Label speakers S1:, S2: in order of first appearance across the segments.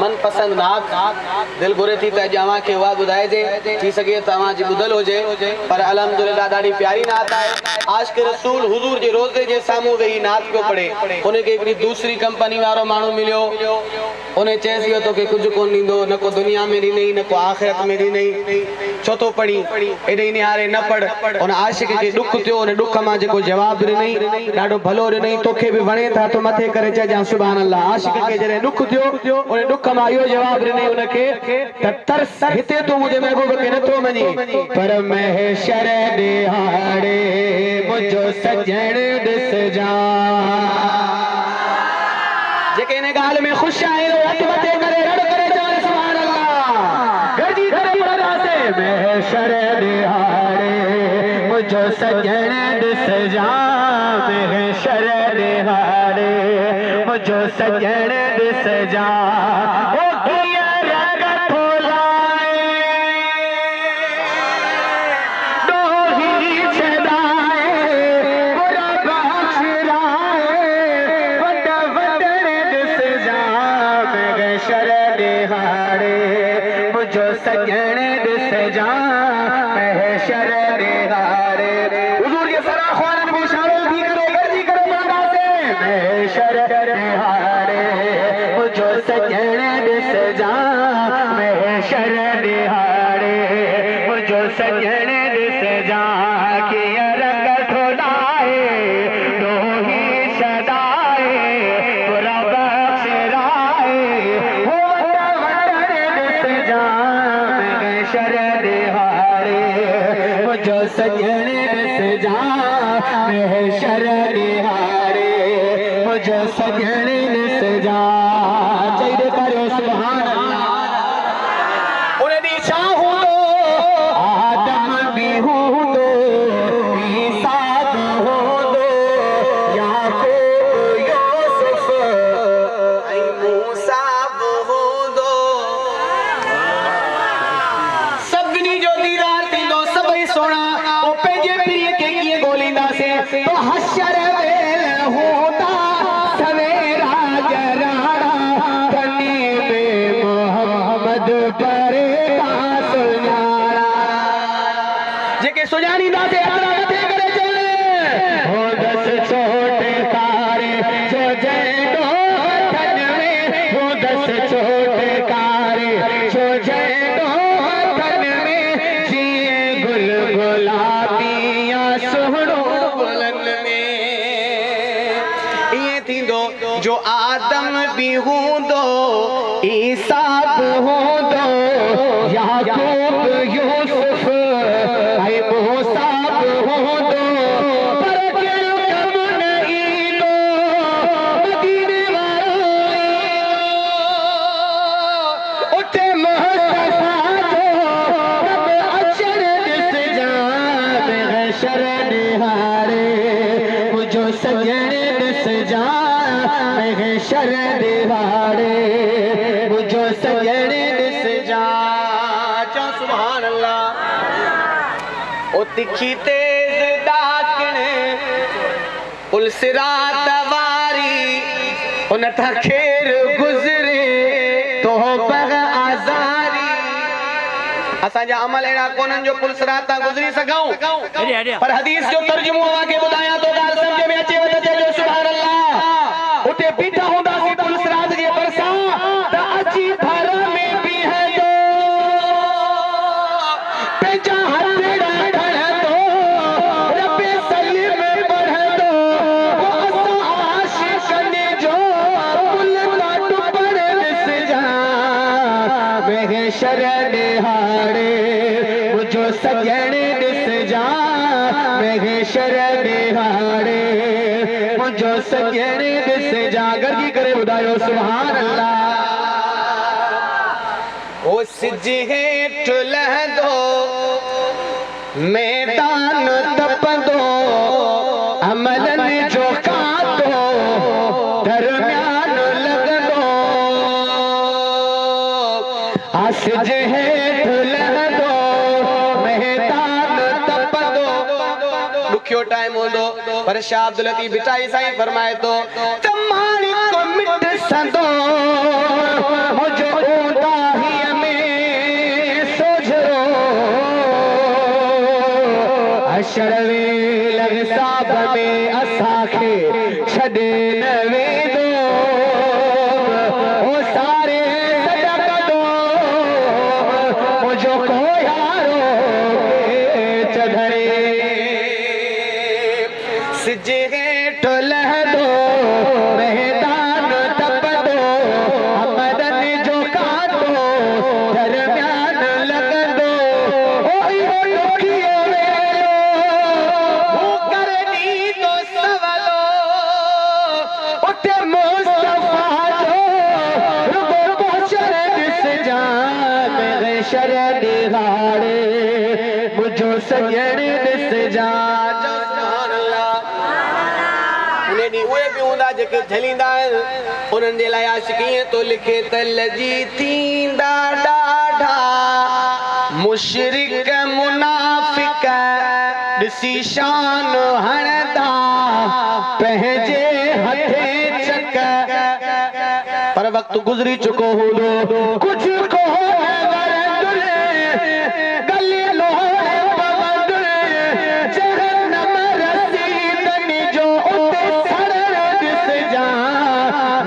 S1: मनपसंद नात दिल घुरे थी त अॼु के उहा ॿुधाइजे थी सके तव्हांजी ॿुधल हुजे पर अल्हम्दुलिल्लाह ॾाढी प्यारी नात आहे। आशिक़ रसूल हुजूर जे रोज़े जे साम्हूं वेही नात पियो पढ़े। उनखे हिकिड़ी दूसरी कंपनी वारो माण्हू मिलियो। उन चएसि इहो तोखे कुझु कोन ॾींदो, न को दुनिया में ॾिनई न को आख़िरत में ॾिनई, छो थो पढ़ी एॾे निहारे न पढ़। उन आशिक़ खे ॾुख थियो, उन ॾुख मां जेको जवाबु ॾिनई ॾाढो भलो ॾिनई। तोखे बि वणे था तो मथे करे चइजां सुभान अल्लाह। आशिक़ खे जॾहिं ॾुख थियो उन ॾुख मां इहो जवाबु ॾिनई उनखे त तरस हिते तूं मुंहिंजे महबूब खे नथो मञी पर महशर ॾिहाड़े मुंहिंजो सजण ॾिसजां। जेके इन ॻाल्हि में ख़ुशि आहिनि हथ मथे करे रड़ करे चवनि सुभान अल्लाह। गॾिजी करे पढ़ंदासीं महशर ॾिहाड़े मुंहिंजो सजण ॾिसजां, महशर ॾिहाड़े मुंहिंजो सजण ॾिसजां। जो आदम भी हूंदो, ईसा भी हूंदो, याकूब यूसुफ ऐं मूसा भी हूंदो, पर कहिड़ो कम न ईंदो मदीने वारो उते मुस्तफा जो रब अचण ॾिसजां। महशर ॾिहाड़े मुंहिंजो सजण ॾिसजां, महशर ॾिहाड़े मुंहिंजो सजण ॾिसजां। चओ सुभान अल्लाह। ओ तिखी तेज़ ॾाकण पुलसिरात वारी उन था खेर गुज़रे तो बग आज़ारी। असांजा अमल अहिड़ा कोन्हनि जो पुलसिरात तां गुज़री सघूं, पर हदीस जो तर्जुमो अवांखे ॿुधायां थो, ॻाल्हि सम्झ में अचे त चइजो सुभान अल्लाह। उते बीठा हूंदासीं पुलसिरात जे भरिसां त अची भर में बीहंदो, पंहिंजा हथ ॾाढंदो, रब सलीम पढ़ंदो। असां आशिक़नि जो पुल तां टुपण ॾिसजां। महशर ॾिहाड़े मुंहिंजो सजण ॾिसजां, महशर ॾिहाड़े मुंहिंजो सजण ॾिसजां। गॾिजी करे ॿुधायो सुभान अल्लाह। ओ सिज हेठि लहंदो, मैदान तपंदो, अमलनि जो कांतो दरमियान लॻंदो। सिज हेठि लहंदो, मैदान तपंदो। ॾुखियो टाइम हूंदो पर शाह अब्दुल लतीफ़ बिटाई साईं फरमाए थो त मालिक मिट संदो मुंहिंजो
S2: महशर दिहाड़े मुझो सजण ॾिस जा
S1: उन ॾींहुं उहे बि हूंदा जेके झलींदा आहिनि उन्हनि जे लाइ आशिक़ीअ तो लिखे त लजी थींदा ॾाढा मुशरिक मुनाफ़िक ॾिसी शान हणंदा
S2: पंहिंजे हथे चक
S1: पर वक़्तु गुज़री चुको हूंदो
S2: कुछ को गली लोड़े पवंदुर जहन्नम रसीदनि जो उते सड़ण ॾिस जा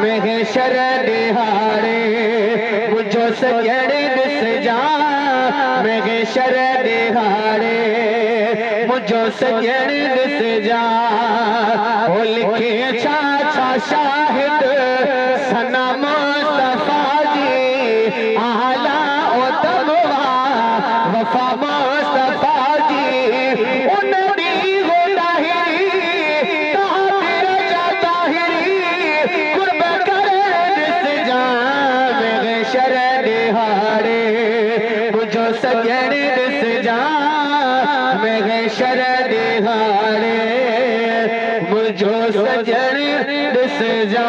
S2: महशर दिहाड़े मुझो सजण ॾिस जा महशर दिहाड़े मुझो सजण ॾिस जा ओ लिखे छा छा शाहिद सना मुस्तफा जी आला ओ तगवा वफा मुस्तफा जी उन दी हो ताहिरी ताहिर जा ताहिरी कुर्ब कर दिस जा महशर दिहाड़े मुझो सजण दिस जा महशर दिहाड़े मुझो सजण दिस जा